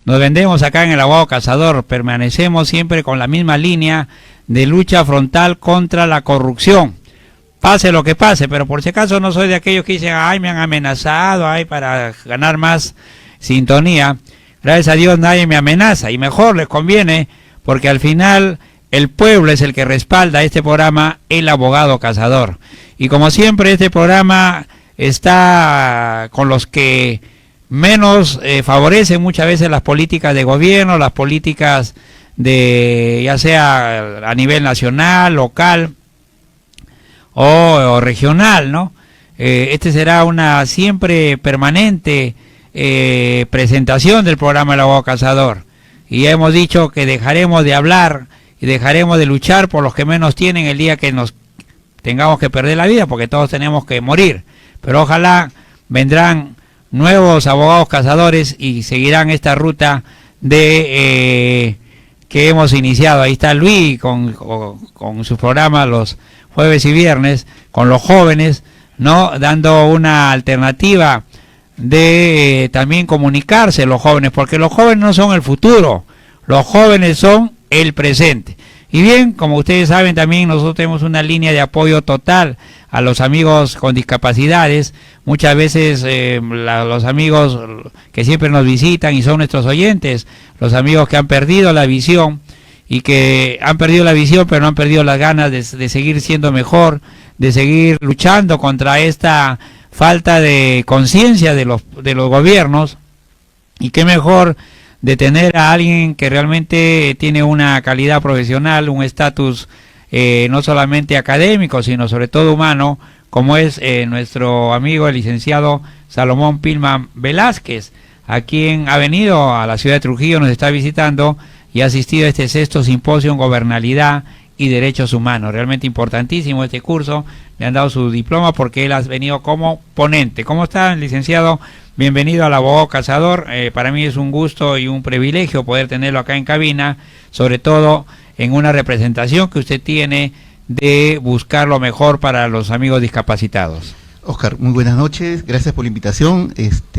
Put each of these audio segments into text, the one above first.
nos vendemos acá en el Abogado Cazador, permanecemos siempre con la misma línea de lucha frontal contra la corrupción. Pase lo que pase, pero por si acaso no soy de aquellos que dicen, ay, me han amenazado, ay, para ganar más sintonía. Gracias a Dios nadie me amenaza, y mejor les conviene, porque al final el pueblo es el que respalda este programa, El Abogado Cazador. Y como siempre, este programa está con los que menos favorecen muchas veces las políticas de gobierno, las políticas de ya sea a nivel nacional, local o regional, ¿no? Este será una siempre permanente presentación del programa El Abogado Cazador. Y ya hemos dicho que dejaremos de hablar y dejaremos de luchar por los que menos tienen el día que nos tengamos que perder la vida, porque todos tenemos que morir. Pero ojalá vendrán nuevos abogados cazadores y seguirán esta ruta de que hemos iniciado. Ahí está Luis con sus programas los jueves y viernes con los jóvenes, ¿no? Dando una alternativa de también comunicarse los jóvenes, porque los jóvenes no son el futuro, los jóvenes son el presente. Y bien, como ustedes saben, también nosotros tenemos una línea de apoyo total a los amigos con discapacidades. Muchas veces los amigos que siempre nos visitan y son nuestros oyentes, los amigos que han perdido la visión y que han perdido la visión pero no han perdido las ganas de seguir siendo mejor, de seguir luchando contra esta falta de conciencia de los gobiernos. Y qué mejor de tener a alguien que realmente tiene una calidad profesional, un estatus no solamente académico, sino sobre todo humano, como es nuestro amigo el licenciado Salomón Pilman Velázquez, a quien ha venido a la ciudad de Trujillo, nos está visitando y ha asistido a este 6º simposio en Gobernabilidad y Derechos Humanos. Realmente importantísimo este curso, le han dado su diploma porque él ha venido como ponente. ¿Cómo está, licenciado? Bienvenido al Abogado Cazador. Para mí es un gusto y un privilegio poder tenerlo acá en cabina, sobre todo en una representación que usted tiene de buscar lo mejor para los amigos discapacitados. Oscar, muy buenas noches, gracias por la invitación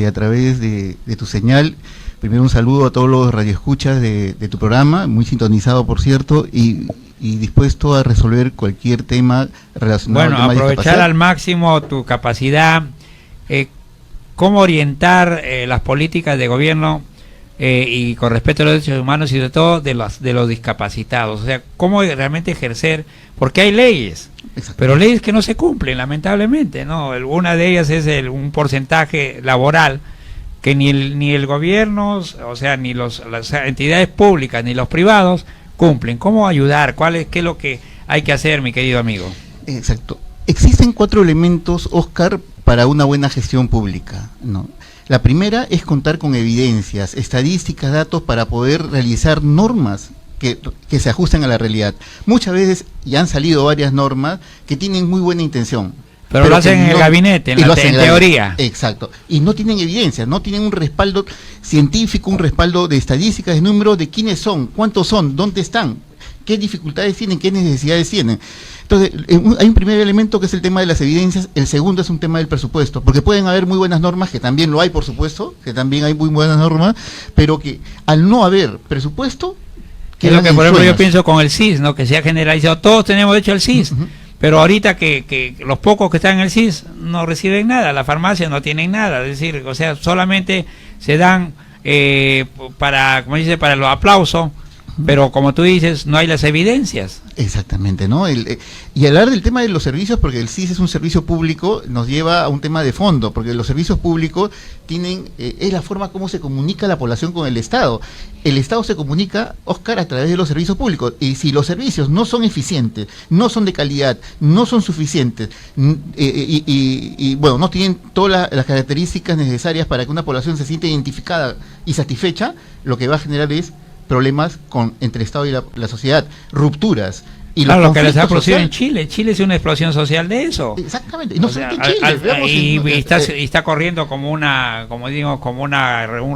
a través de tu señal. Primero un saludo a todos los radioescuchas de tu programa, muy sintonizado por cierto, y dispuesto a resolver cualquier tema relacionado al tema de aprovechar discapacidad. Al máximo tu capacidad, cómo orientar las políticas de gobierno y con respecto a los derechos humanos y sobre todo de los discapacitados, o sea, cómo realmente ejercer, porque hay leyes, pero leyes que no se cumplen lamentablemente, ¿no? Una de ellas es un porcentaje laboral que ni el gobierno, o sea, ni las entidades públicas ni los privados cumplen. ¿Cómo ayudar? ¿Qué es lo que hay que hacer, mi querido amigo? Exacto. Existen 4 elementos, Oscar, para una buena gestión pública, ¿no? La primera es contar con evidencias, estadísticas, datos para poder realizar normas que se ajusten a la realidad. Muchas veces ya han salido varias normas que tienen muy buena intención. Pero lo hacen en el gabinete, en teoría. Exacto. Y no tienen evidencia, no tienen un respaldo científico, un respaldo de estadísticas, de números de quiénes son, cuántos son, dónde están, qué dificultades tienen, qué necesidades tienen. Entonces, hay un primer elemento que es el tema de las evidencias, el segundo es un tema del presupuesto, porque pueden haber muy buenas normas, que también lo hay por supuesto, que también hay muy buenas normas, pero que al no haber presupuesto, es lo que por ejemplo yo pienso con el CIS, ¿no? Que se ha generalizado, todos tenemos derecho al CIS, pero ahorita que los pocos que están en el CIS no reciben nada, las farmacias no tienen nada, es decir, o sea, solamente se dan para los aplausos, pero como tú dices, no hay las evidencias. Exactamente, ¿no? Y hablar del tema de los servicios, porque el CIS es un servicio público, nos lleva a un tema de fondo, porque los servicios públicos es la forma como se comunica la población con el Estado. El Estado se comunica, Oscar, a través de los servicios públicos, y si los servicios no son eficientes, no son de calidad, no son suficientes, bueno, no tienen todas las características necesarias para que una población se sienta identificada y satisfecha, lo que va a generar es problemas entre el Estado y la sociedad, rupturas. Y claro, lo que les ha producido en Chile. Chile es una explosión social de eso. Exactamente. Y no solamente en Chile. Está corriendo como un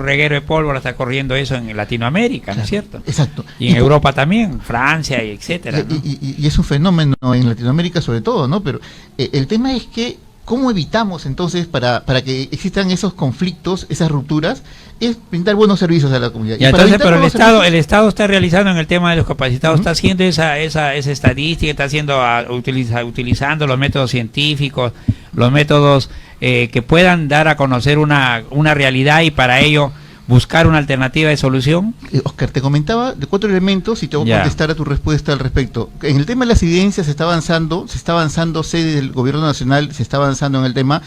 reguero de pólvora, está corriendo eso en Latinoamérica, ¿no es cierto? Exacto. Y en Europa también, Francia y etcétera, ¿no? Y es un fenómeno en Latinoamérica sobre todo, ¿no? Pero el tema es que ¿Cómo evitamos entonces para que existan esos conflictos, esas rupturas? Es brindar buenos servicios a la comunidad. Y entonces, pero el Estado está realizando en el tema de los capacitados, está haciendo esa estadística, está haciendo utilizando los métodos científicos, los métodos que puedan dar a conocer una realidad y para ello buscar una alternativa de solución. Oscar, te comentaba de 4 elementos y te voy a contestar a tu respuesta al respecto. En el tema de las evidencias se está avanzando sede del gobierno nacional, se está avanzando en el tema,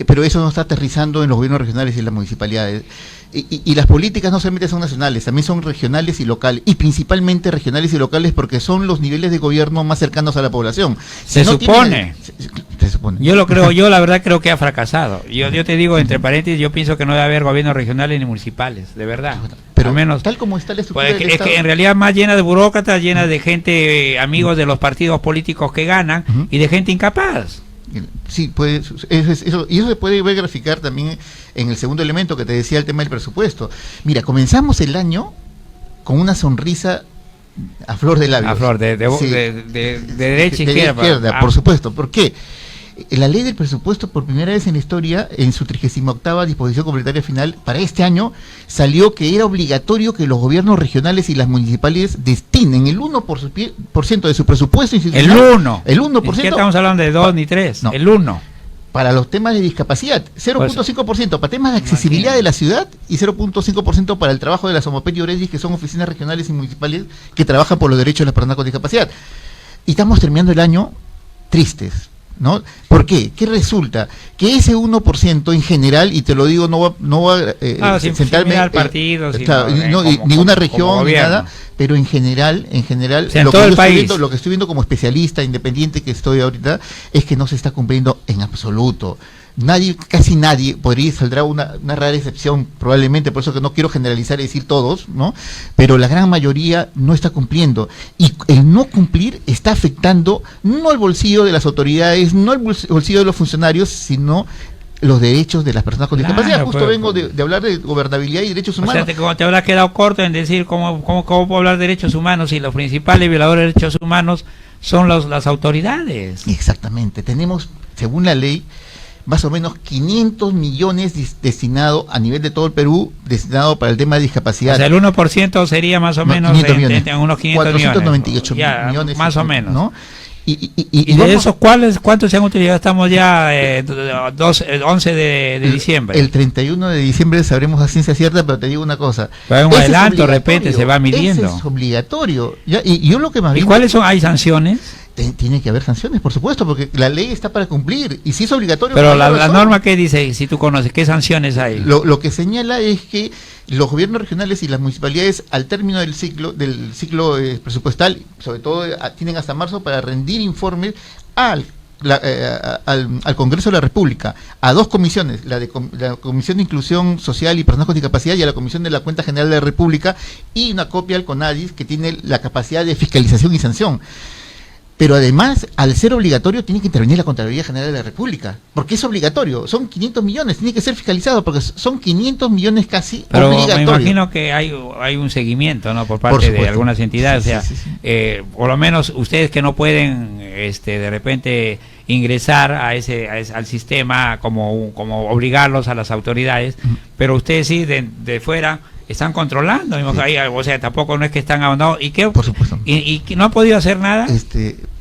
pero eso no está aterrizando en los gobiernos regionales y en las municipalidades. Y las políticas no solamente son nacionales, también son regionales y locales, y principalmente regionales y locales porque son los niveles de gobierno más cercanos a la población. Se supone. Yo lo creo, yo la verdad creo que ha fracasado. Yo te digo, entre paréntesis, yo pienso que no debe haber gobiernos regionales ni municipales, de verdad. Pero al menos, tal como está la estructura pues, del es Estado, que en realidad más llena de burócratas, llena de gente, amigos de los partidos políticos que ganan, y de gente incapaz. Sí, eso se puede ver graficar también en el segundo elemento que te decía, el tema del presupuesto. Mira, comenzamos el año con una sonrisa a flor de labios. A flor, de derecha a izquierda. Por supuesto. ¿Por qué? La ley del presupuesto, por primera vez en la historia, en su 38ª disposición complementaria final, para este año, salió que era obligatorio que los gobiernos regionales y las municipales destinen el 1% de su presupuesto institucional. El 1%. Ni siquiera estamos hablando de 2 ni 3, no. El 1%. Para los temas de discapacidad, 0.5% para temas de accesibilidad de la ciudad y 0.5% para el trabajo de las OMOPET y OREDIS, que son oficinas regionales y municipales que trabajan por los derechos de las personas con discapacidad. Y estamos terminando el año tristes, ¿no? ¿Por qué? ¿Qué resulta? Que ese 1% en general, y te lo digo, no va a sentarme al partido, ninguna región ni nada, pero en general, o sea, lo que estoy viendo como especialista independiente que estoy ahorita, es que no se está cumpliendo en absoluto. Casi nadie, saldrá una rara excepción probablemente, por eso que no quiero generalizar y decir todos, ¿no? Pero la gran mayoría no está cumpliendo, y el no cumplir está afectando no el bolsillo de las autoridades, no el bolsillo de los funcionarios, sino los derechos de las personas con discapacidad. Justo vengo de hablar de gobernabilidad y derechos humanos. O sea, te habrás quedado corto en decir cómo puedo hablar de derechos humanos si los principales violadores de derechos humanos son las autoridades. Exactamente, tenemos, según la ley, más o menos 500 millones destinados a nivel de todo el Perú, destinado para el tema de discapacidad. O sea, el 1% sería más o menos 500 millones. Unos 500 498 millones. Millones. Más o menos. ¿No? ¿Y de esos cuántos se han utilizado? Estamos ya 11 de diciembre. El 31 de diciembre sabremos a ciencia cierta, pero te digo una cosa. Pero un adelanto, de repente, se va midiendo. Eso es obligatorio. ¿Ya? Y yo lo que más ¿Y cuáles son? ¿Hay sanciones? Tiene que haber sanciones, por supuesto, porque la ley está para cumplir, y si es obligatorio... Pero la norma, ¿qué dice? Si tú conoces, ¿qué sanciones hay? Lo que señala es que los gobiernos regionales y las municipalidades, al término del ciclo presupuestal, sobre todo tienen hasta marzo para rendir informes al Congreso de la República, a 2 comisiones, la Comisión de Inclusión Social y Personas con Discapacidad y a la Comisión de la Cuenta General de la República, y una copia al CONADIS, que tiene la capacidad de fiscalización y sanción. Pero además, al ser obligatorio, tiene que intervenir la Contraloría General de la República, porque es obligatorio, son 500 millones, tiene que ser fiscalizado, porque son 500 millones casi pero obligatorios. Me imagino que hay un seguimiento, ¿no?, por parte de algunas entidades, sí. Por lo menos ustedes que no pueden de repente ingresar al sistema como obligarlos a las autoridades, pero ustedes sí de fuera están controlando, o sea, tampoco no es que están abandonados. ¿Y qué? Por supuesto. ¿Y no ha podido hacer nada?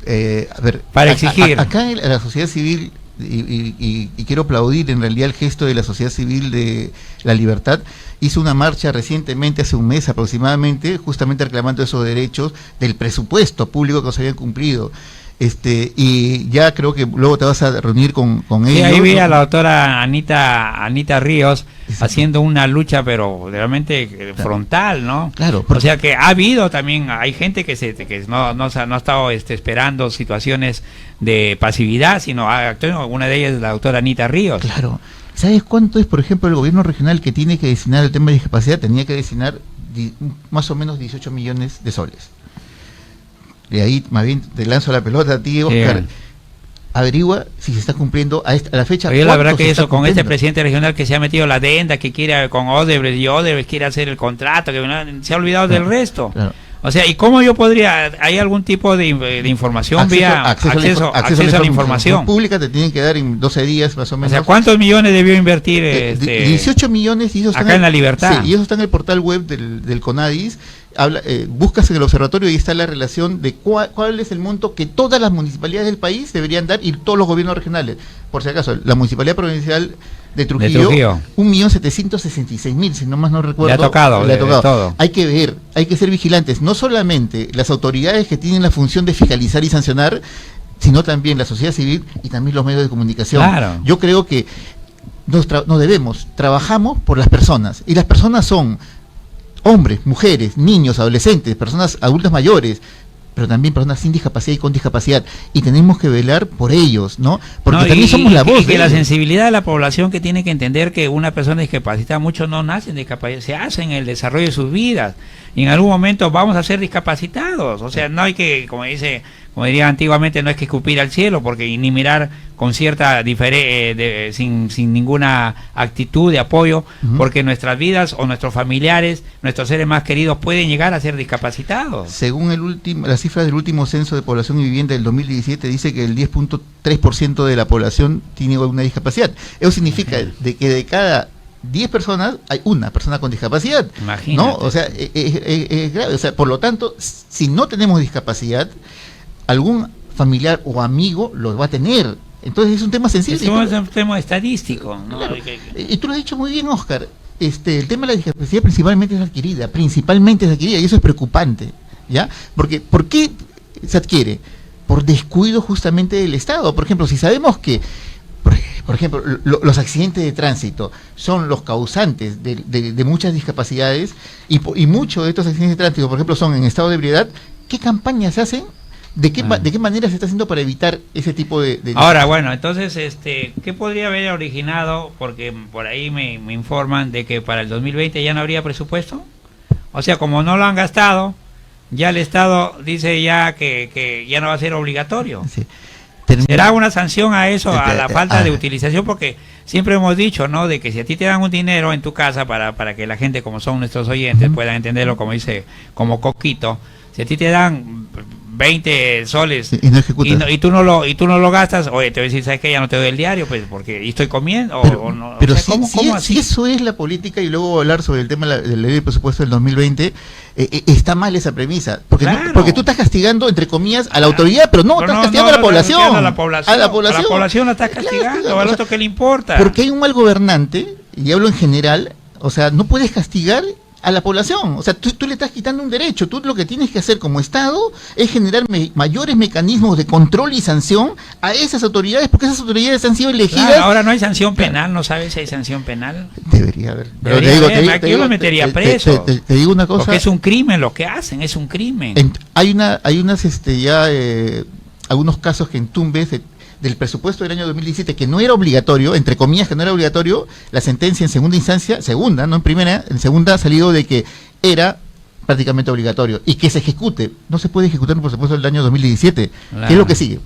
A ver, para exigir. Acá en la sociedad civil, y quiero aplaudir en realidad el gesto de la sociedad civil de La Libertad, hizo una marcha recientemente, hace un mes aproximadamente, justamente reclamando esos derechos del presupuesto público que no se habían cumplido. Y ya creo que luego te vas a reunir con ellos. Ahí vi a la doctora Anita Ríos haciendo una lucha, pero realmente frontal, ¿no? Claro. O sea que ha habido también, hay gente que no ha estado esperando situaciones de pasividad, sino una de ellas es la doctora Anita Ríos. Claro. ¿Sabes cuánto es, por ejemplo, el gobierno regional que tiene que destinar el tema de discapacidad? Tenía que destinar más o menos 18 millones de soles. De ahí, más bien, te lanzo la pelota a ti, Oscar. Averigua si se está cumpliendo a la fecha. Oye, la verdad que eso, con este presidente regional que se ha metido la adenda, que quiere con Odebrecht, y Odebrecht quiere hacer el contrato, que se ha olvidado del resto. Claro. O sea, ¿y cómo yo podría, hay algún tipo de información vía acceso a la información pública? Te tienen que dar en 12 días más o menos. O sea, ¿cuántos millones debió invertir 18 millones, y ellos acá en La Libertad? Sí, y eso está en el portal web del CONADIS. Buscas en el observatorio y está la relación de cuál es el monto que todas las municipalidades del país deberían dar, y todos los gobiernos regionales. Por si acaso, la Municipalidad Provincial de Trujillo, 1.766.000, si no más no recuerdo. Le ha tocado. Todo. Hay que ver, hay que ser vigilantes, no solamente las autoridades que tienen la función de fiscalizar y sancionar, sino también la sociedad civil y también los medios de comunicación. Claro. Yo creo que trabajamos por las personas, y las personas son hombres, mujeres, niños, adolescentes, personas adultas mayores, pero también personas sin discapacidad y con discapacidad, y tenemos que velar por ellos, ¿no? Porque también somos la voz. Y que la sensibilidad de la población, que tiene que entender que una persona discapacitada, muchos no nacen discapacitados, se hacen en el desarrollo de sus vidas, y en algún momento vamos a ser discapacitados. O sea, no hay que, como diría antiguamente, no hay que escupir al cielo, porque ni mirar con cierta sin ninguna actitud de apoyo, porque nuestras vidas o nuestros familiares, nuestros seres más queridos pueden llegar a ser discapacitados. Según las cifras del último censo de población y vivienda del 2017, dice que el 10.3% de la población tiene una discapacidad. Eso significa de que de cada 10 personas hay una persona con discapacidad. Imagínate. ¿No? O sea, es grave. O sea, por lo tanto, si no tenemos discapacidad, algún familiar o amigo lo va a tener. Entonces es un tema sensible. Es un tema estadístico, ¿no? Claro. Y tú lo has dicho muy bien, Oscar. El tema de la discapacidad principalmente es adquirida, y eso es preocupante, ¿ya? Porque ¿por qué se adquiere? Por descuido justamente del Estado. Por ejemplo, si sabemos que, por ejemplo, los accidentes de tránsito son los causantes de muchas discapacidades, y muchos de estos accidentes de tránsito, por ejemplo, son en estado de ebriedad, ¿qué campañas se hacen? ¿De qué manera se está haciendo para evitar ese tipo de Ahora, bueno, entonces, ¿qué podría haber originado? Porque por ahí me informan de que para el 2020 ya no habría presupuesto. O sea, como no lo han gastado, ya el Estado dice ya que ya no va a ser obligatorio. Sí. ¿Será una sanción a eso, a la falta de utilización? Porque siempre hemos dicho, ¿no?, de que si a ti te dan un dinero en tu casa para que la gente, como son nuestros oyentes, puedan entenderlo, como dice, como Coquito, si a ti te dan 20 soles y tú no lo gastas, oye, te voy a decir, ¿sabes qué? Ya no te doy el diario, pues, porque estoy comiendo. Pero si eso es la política, y luego hablar sobre el tema de la ley de presupuesto del 2020, está mal esa premisa, porque porque tú estás castigando, entre comillas, a la autoridad, pero no, estás castigando a la población. A la población la estás castigando, al otro que le importa. Porque hay un mal gobernante, y hablo en general, o sea, no puedes castigar a la población. O sea, tú le estás quitando un derecho. Tú lo que tienes que hacer como Estado es generar mayores mecanismos de control y sanción a esas autoridades, porque esas autoridades han sido elegidas. Claro, ahora no hay sanción penal, ¿no sabes si hay sanción penal? Debería haber. Yo lo metería preso. Te digo una cosa. Porque es un crimen lo que hacen, es un crimen. Hay unas algunos casos que en Tumbes del presupuesto del año 2017, que no era obligatorio, entre comillas, que no era obligatorio, la sentencia en segunda instancia, no en primera, en segunda ha salido de que era prácticamente obligatorio, y que se ejecute. No se puede ejecutar un presupuesto del año 2017. Claro. ¿Qué es lo que sigue?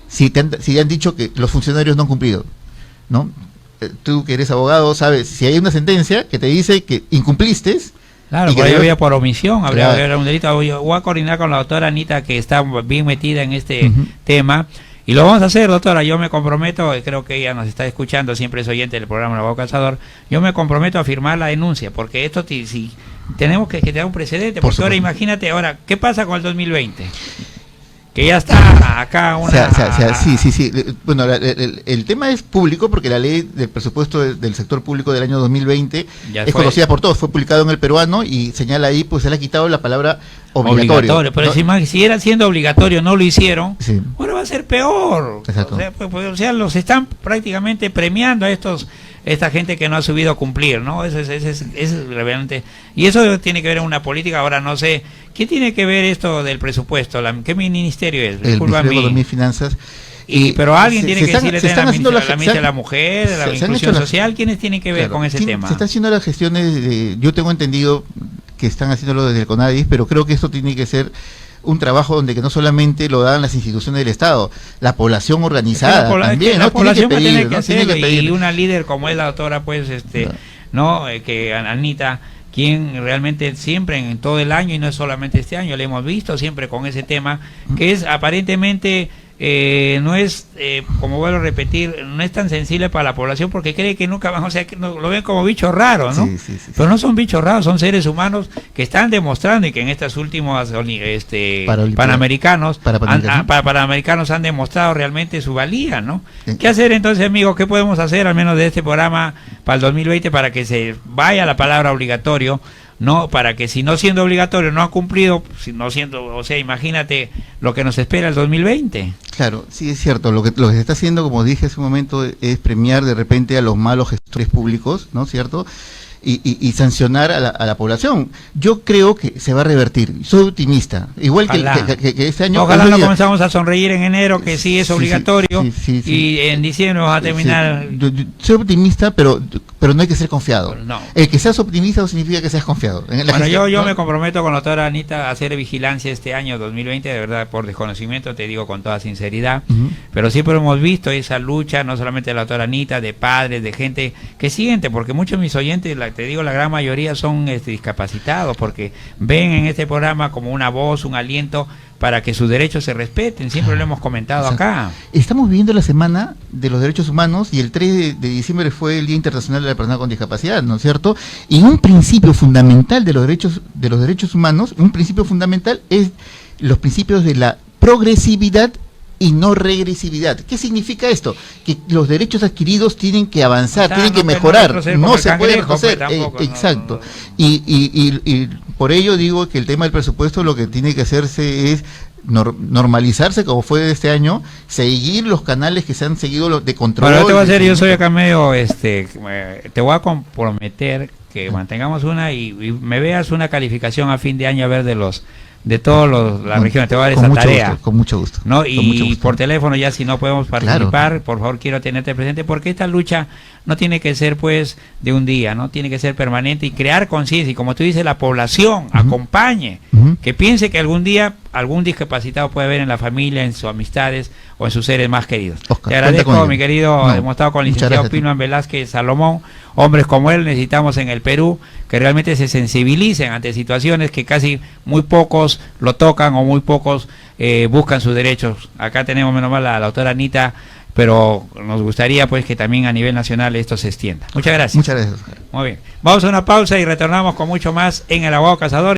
Si han dicho que los funcionarios no han cumplido, ¿no? Tú que eres abogado sabes, si hay una sentencia que te dice que incumpliste. Claro, por ahí había por omisión, habría un delito. Voy a coordinar con la doctora Anita, que está bien metida en este tema. Y lo vamos a hacer, doctora. Yo me comprometo, creo que ella nos está escuchando, siempre es oyente del programa El Abogado Cazador. Yo me comprometo a firmar la denuncia, porque esto si tenemos que tener un precedente. Porque ahora imagínate, ¿qué pasa con el 2020? Que ya está acá una... Sí. Bueno, el tema es público, porque la ley del presupuesto del sector público del año 2020 es conocida por todos, fue publicado en El Peruano, y señala ahí, pues se le ha quitado la palabra obligatorio. Pero si era siendo obligatorio, no lo hicieron, bueno, va a ser peor. Exacto. O sea, los están prácticamente premiando a esta gente que no ha subido a cumplir, ¿no? Eso es realmente. Y eso tiene que ver en una política. Ahora no sé, ¿qué tiene que ver esto del presupuesto? ¿Qué ministerio es? El Ministerio de Economía y Finanzas. Pero alguien tiene que decirle a la ministra de la Mujer, de la Inclusión Social, ¿quiénes tienen que ver con ese tema? Se están haciendo las gestiones, yo tengo entendido que están haciéndolo desde el CONADIS, pero creo que esto tiene que ser un trabajo donde que no solamente lo dan las instituciones del Estado, la población organizada también, la población tiene que hacerlo, y una líder como es la doctora, pues, que Anita, quien realmente siempre en todo el año, y no es solamente este año, le hemos visto siempre con ese tema, que es aparentemente no es, como vuelvo a repetir, no es tan sensible para la población porque cree que nunca van, o sea, que lo ven como bichos raros, ¿no? Sí. Pero no son bichos raros, son seres humanos que están demostrando, y que en estas últimas panamericanos han demostrado realmente su valía, ¿no? ¿Qué hacer entonces, amigos? ¿Qué podemos hacer, al menos de este programa para el 2020, para que se vaya la palabra obligatorio? No, para que, si no siendo obligatorio no ha cumplido, si no siendo, o sea, imagínate lo que nos espera el 2020. Claro, sí es cierto, lo que se está haciendo, como dije hace un momento, es premiar de repente a los malos gestores públicos, ¿no es cierto? Y sancionar a la población. Yo creo que se va a revertir, soy optimista, igual que este año. Ojalá no comenzamos a sonreír en enero, que sí es obligatorio, y en diciembre vamos a terminar. Yo soy optimista, pero no hay que ser confiado. No. El que seas optimista no significa que seas confiado. Bueno, yo me comprometo con la doctora Anita a hacer vigilancia este año 2020, de verdad, por desconocimiento, te digo con toda sinceridad, pero siempre hemos visto esa lucha, no solamente de la doctora Anita, de padres, de gente que siente, porque muchos de mis oyentes, te digo, la gran mayoría son discapacitados, porque ven en este programa como una voz, un aliento para que sus derechos se respeten. Siempre lo hemos comentado acá. Estamos viviendo la Semana de los Derechos Humanos y el 3 de diciembre fue el Día Internacional de la Persona con Discapacidad, ¿no es cierto? Y un principio fundamental de los derechos humanos, un principio fundamental es los principios de la progresividad y no regresividad. ¿Qué significa esto? Que los derechos adquiridos tienen que avanzar, tienen que mejorar, no se puede retroceder. Exacto. Y por ello digo que el tema del presupuesto lo que tiene que hacerse es normalizarse, como fue este año, seguir los canales que se han seguido de control. Bueno, te voy a hacer, yo soy acá medio, te voy a comprometer que mantengamos y me veas una calificación a fin de año, a ver de todas las regiones, te voy a dar esa tarea. Con mucho gusto. ¿No? Y por teléfono ya, si no podemos participar, por favor quiero tenerte presente, porque esta lucha no tiene que ser pues de un día, no tiene que ser permanente, y crear conciencia, y como tú dices, la población acompañe, que piense que algún día algún discapacitado puede haber en la familia, en sus amistades o en sus seres más queridos. Oscar, te agradezco, mi querido, hemos estado con el licenciado Pino Velázquez Salomón. Hombres como él necesitamos en el Perú, que realmente se sensibilicen ante situaciones que casi muy pocos lo tocan, o muy pocos buscan sus derechos. Acá tenemos menos mal a la doctora Anita, pero nos gustaría pues que también a nivel nacional esto se extienda. Muchas gracias. Muchas gracias, Oscar. Muy bien. Vamos a una pausa y retornamos con mucho más en El Abogado Cazador.